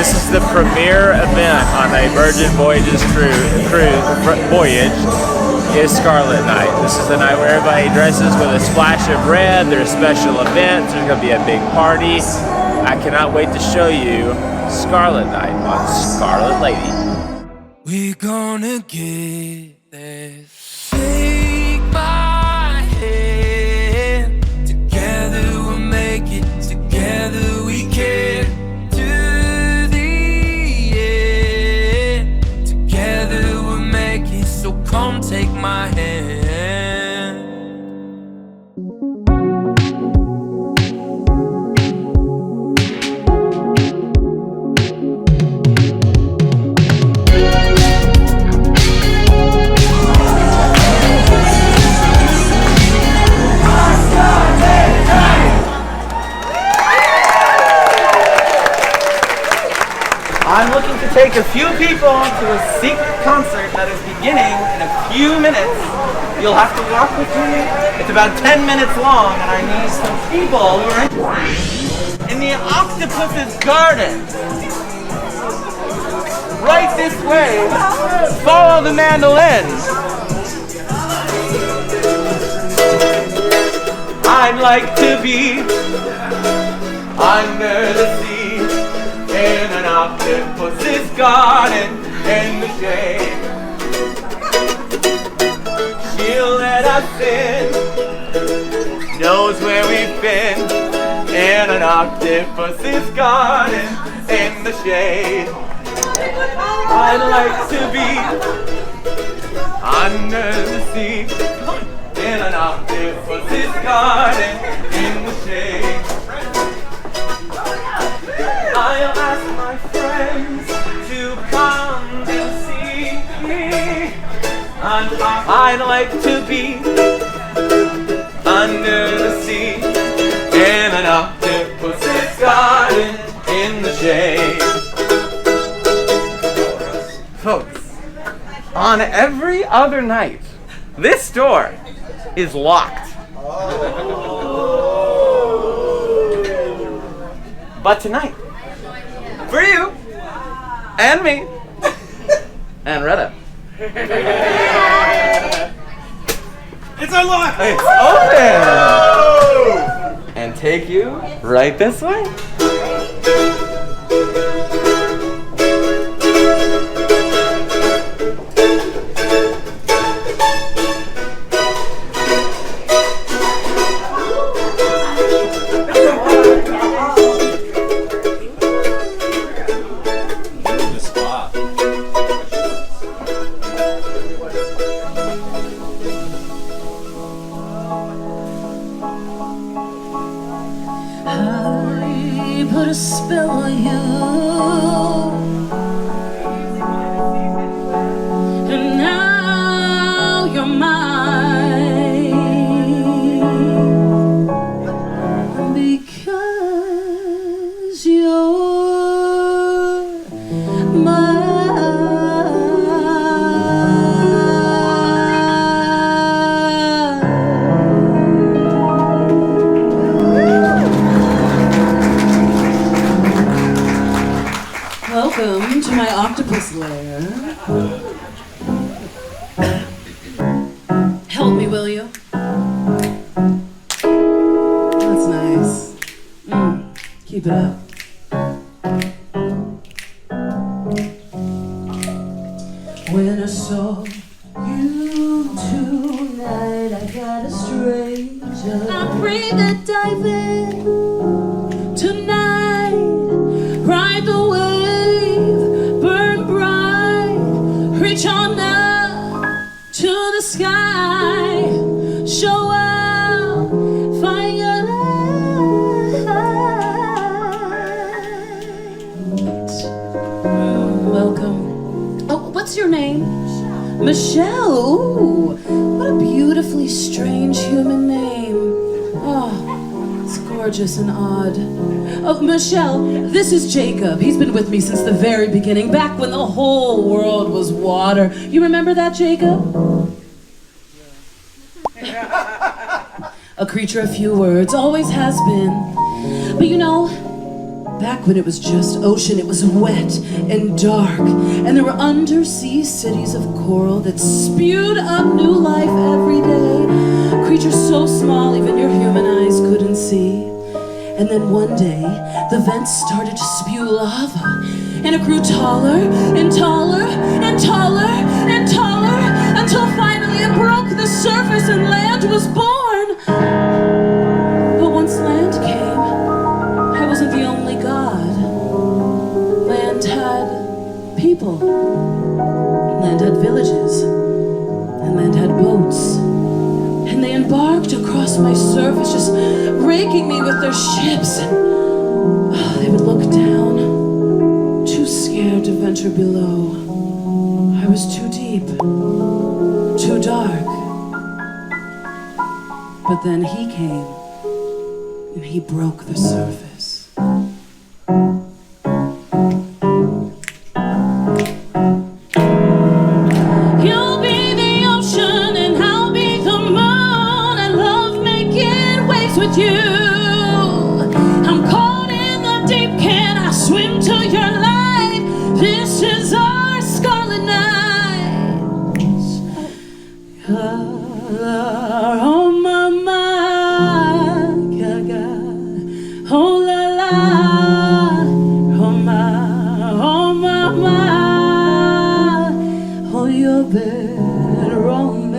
This is the premier event on a Virgin Voyages voyage is Scarlet Night. This is the night where everybody dresses with a splash of red. There's special events. There's going to be a big party. I cannot wait to show you Scarlet Night on Scarlet Lady. We're gonna get there. Take my hand. Together we'll make it. Together we can. To the end. Together we'll make it. So come take my hand. I'm looking to take a few people to a secret concert that is beginning in a few minutes. You'll have to walk with me. It's about 10 minutes long, and I need some people who are interested in the Octopus Garden. Right this way. Follow the mandolin. I'd like to be under the sea. In an octopus's garden in the shade. She'll let us in, knows where we've been. In an octopus's garden in the shade. I'd like to be under the sea. In an octopus's garden in the shade. I'll ask my friends to come to see me. And I'd like to be under the sea in an octopus's garden in the shade. Folks, on every other night, this door is locked. But tonight, for you, and me, and Retta. It's unlocked! It's open! And take you right this way. Put a spell on you, and now you're mine, because you're mine. Welcome to my octopus lair. Help me, will you? That's nice. Keep it up. When I saw you tonight, I got a stranger. I pray that dive in tonight, ride the wave, burn bright, reach on up to the sky, show up, find your light. Welcome. Oh, what's your name? Michelle. Ooh, what a beautifully strange human name. Oh, it's gorgeous and odd. Oh, Michelle, this is Jacob. He's been with me since the very beginning, back when the whole world was water. You remember that, Jacob? A creature of few words, always has been. But you know, Back when it was just ocean, it was wet and dark, and there were undersea cities of coral that spewed up new life every day. Creatures so small even your human eyes couldn't see. And then one day, the vents started to spew lava, and it grew taller and taller and taller and taller until finally it broke the surface and land was born. But once land came, I wasn't the only god. Land had people. Land had villages. And land had boats. And they embarked across my surface, just raking me with their ships. They would look down, too scared to venture below. I was too deep, too dark. But then he came, and he broke the surface. You'll be the ocean, and I'll be the moon. I love making waves with you. I'm caught in the deep, can I swim to your light? This is our Scarlet Night. Oh, mama, gaga, oh la la, oh mama, oh you're better on me.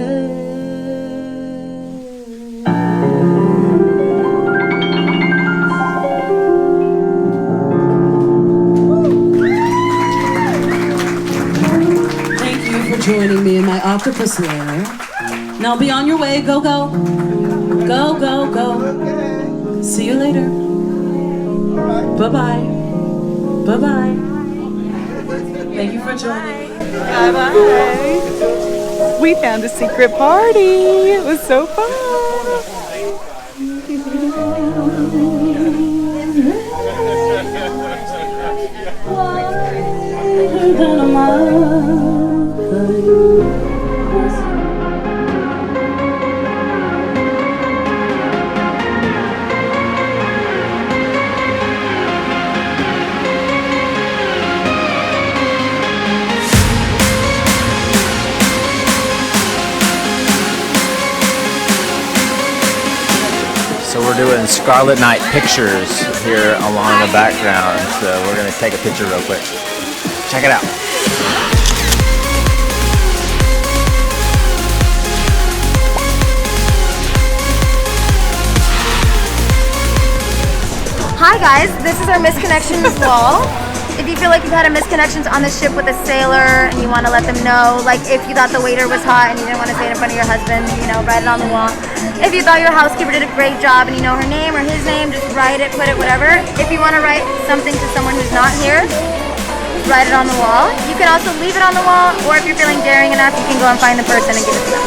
Thank you for joining me in my octopus lair. Now be on your way. Go, go. Go, go, go. See you later. Bye-bye. Bye-bye. Thank you for joining me. Bye-bye. We found a secret party. It was so fun. So we're doing Scarlet Night pictures here along the background. So we're gonna take a picture real quick. Check it out. Hi guys, this is our misconnections wall. If you feel like you've had a misconnections on the ship with a sailor and you want to let them know, like if you thought the waiter was hot and you didn't want to say it in front of your husband, you know, write it on the wall. If you thought your housekeeper did a great job and you know her name or his name, just write it, put it, whatever. If you want to write something to someone who's not here, write it on the wall. You can also leave it on the wall, or if you're feeling daring enough, you can go and find the person and give it to them.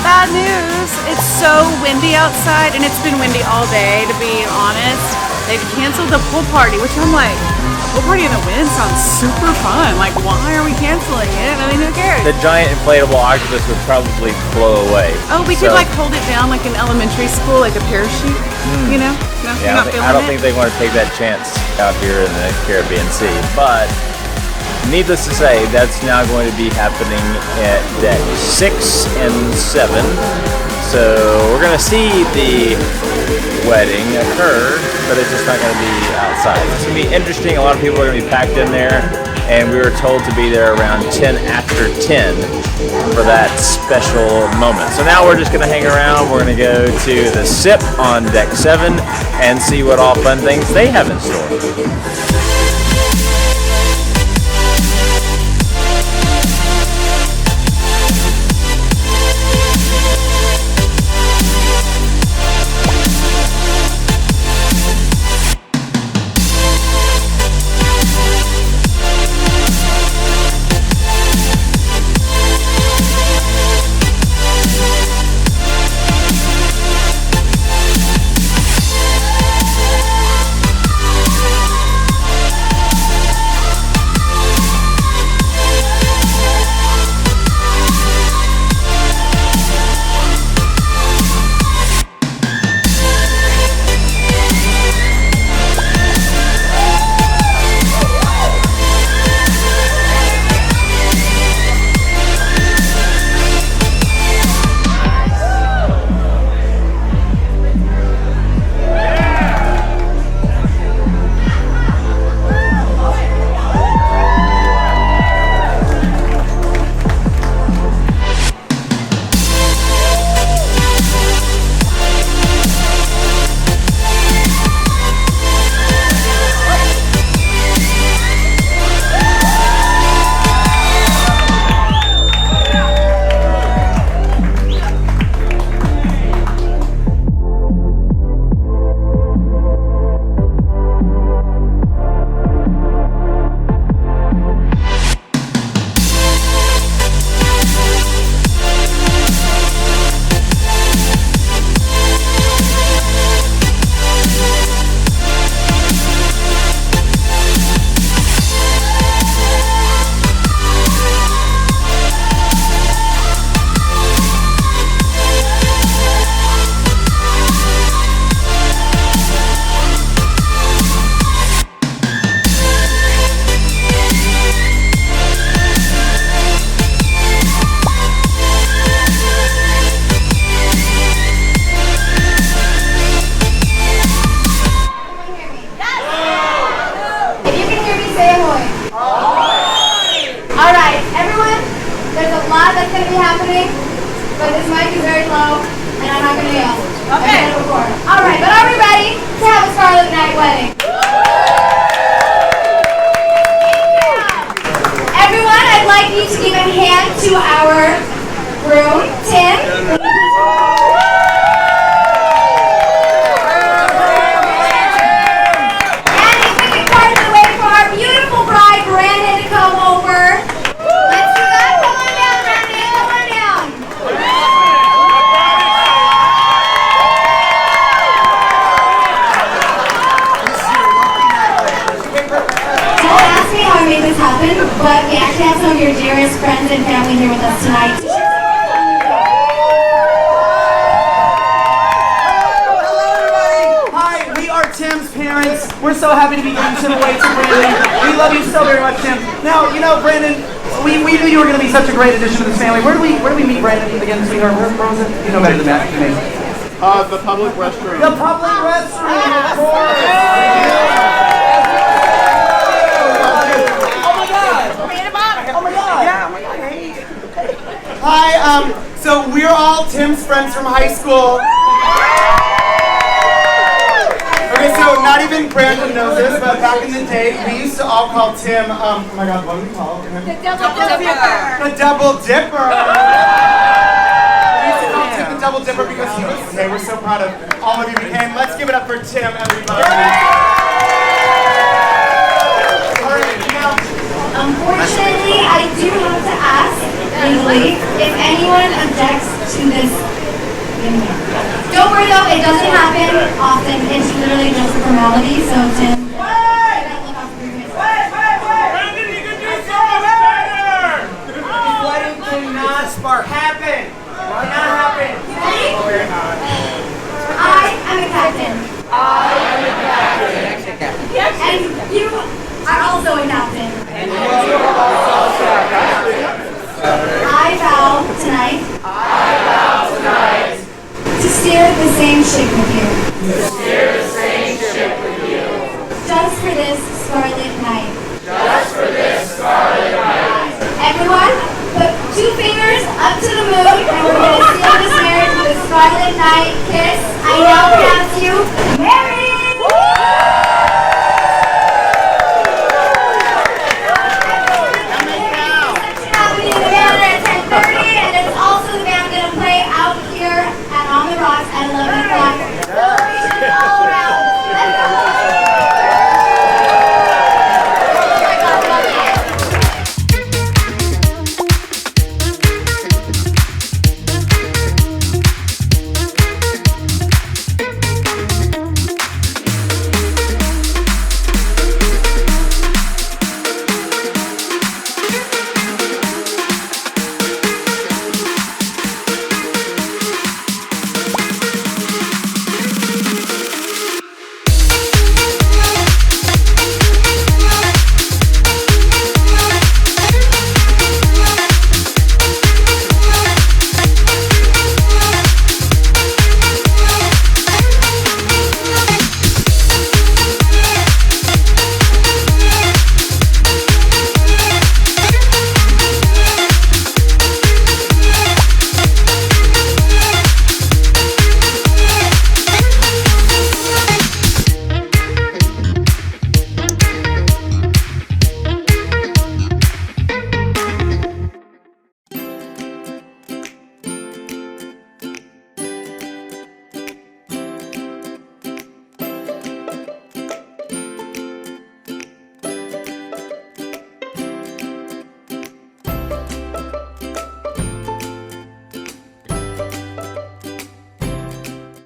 Bad news. It's so windy outside, and it's been windy all day, to be honest. They've canceled the pool party, which I'm like, pool party in the wind sounds super fun. Like, why are we canceling it? I mean, who cares? The giant inflatable octopus would probably blow away. Oh, we could like hold it down like in elementary school, like a parachute, you know? No, you're not feeling I don't it? think they want to take that chance out here in the Caribbean Sea. But needless to say, that's now going to be happening at deck 6 and 7. So we're going to see the wedding occur, but it's just not going to be outside. It's going to be interesting. A lot of people are going to be packed in there, and we were told to be there around 10 after 10 for that special moment. So now we're just going to hang around. We're going to go to the SIP on deck 7 and see what all fun things they have in store. that's going to be happening, but this mic is very low, and I'm not going to yell. Okay. All right, but are we ready to have a Scarlet Night wedding? Everyone, I'd like you to give a hand to our groom, Tim. But we actually have some of your dearest friends and family here with us tonight. Hello everybody! Hi, we are Tim's parents. We're so happy to be giving Tim away to Brandon. We love you so very much, Tim. Now, you know, Brandon, we knew you were going to be such a great addition to this family. Where do we meet Brandon again, sweetheart? Where was it? You know better than that. The public restroom. The public restroom, of course! Hi, so we're all Tim's friends from high school. Okay, so not even Brandon knows this, but back in the day, we used to all call Tim, oh my god, what do we call him? The Double Dipper. The Double Dipper. We used to call Tim the Double Dipper because he was, okay, we're so proud of all of you who came. Let's give it up for Tim, everybody. All right, now. Unfortunately, I do have to ask, legally, if anyone objects to this. Don't worry though, it doesn't happen often. It's literally just a formality, so Tim. Wait! Brandon, you can do so much better! This wedding cannot happen. Why not happen? Ready? I am a captain. And you are also a captain. I vow tonight to steer the same ship with you. Just for this Scarlet Night. Everyone, put 2 fingers up to the moon and we're going to seal this marriage with a Scarlet Night